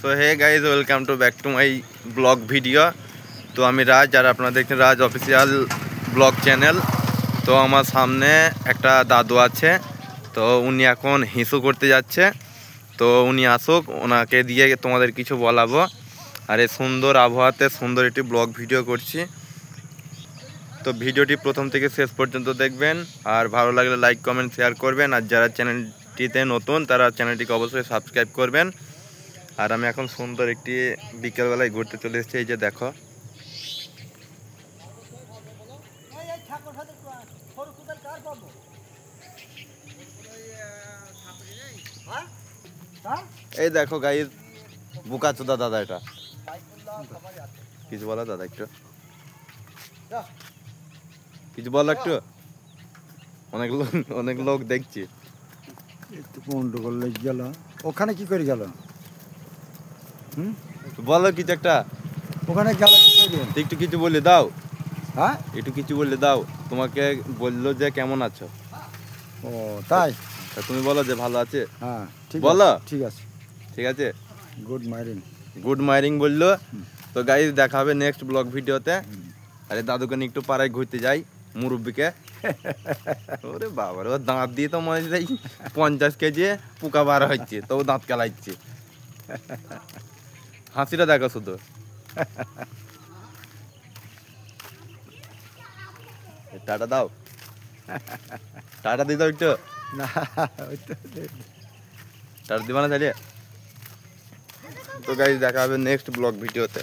So hey guys, welcome to back to my blog video. তো আমি রাজ, আর আপনারা দেখছেন রাজ অফিসিয়াল ব্লগ চ্যানেল। তো আমার সামনে একটা দাদু আছে, তো উনি এখন হিসু করতে যাচ্ছে। তো উনি আসুক, ওনাকে দিয়ে তোমাদের কিছু বলাবো। আর এই সুন্দর আবহাওয়াতে সুন্দর একটি ব্লগ ভিডিও করছি। তো ভিডিওটি প্রথম থেকে শেষ পর্যন্ত দেখবেন, আর ভালো লাগলে লাইক কমেন্ট শেয়ার করবেন। আর যারা চ্যানেলটিতে নতুন তারা চ্যানেলটিকে অবশ্যই সাবস্ক্রাইব করবেন। আর আমি এখন সুন্দর একটি বিকেলবেলায় ঘুরতে চলে এসেছি। এই যে দেখো, এই দেখো গাইস, বুকাচোদা দাদা। এটা কিছু বলো দাদা, একটু কিছু বলো একটু। অনেক লোক দেখছি। একটু গন্ডগোল লেগে গেল। ওখানে কি করে গেল? বলো কিছু একটা। ওখানে গেল কি করে? একটু কিছু বলে দাও। হ্যাঁ, একটু কিছু বলে দাও। তোমাকে বললো যে কেমন আছো। ও তাই? তা তুমি বলো যে ভালো আছে। হ্যাঁ ঠিক বলো। আছে, ঠিক আছে, ঠিক আছে, গুড মর্নিং। গুড মর্নিং বললো। তো গাইস, দেখা হবে নেক্সট ব্লগ ভিডিওতে। আরে দাদুকে নিয়ে একটু পাড়ায় ঘুরতে যাই, মুরব্বিকে। ওরে বাবা রে, ওর দাঁত দিয়ে তো মনে হচ্ছে 50 কেজি পোকা বার হচ্ছে, তো ও দাঁত কেলাইছে। হাসিটা দেখো শুধু। টাটা দাও, টাটা দিয়ে দাও একটু। না, টাটা দিবা না তাহলে? তো গাইস, দেখা হবে নেক্সট ব্লগ ভিডিওতে।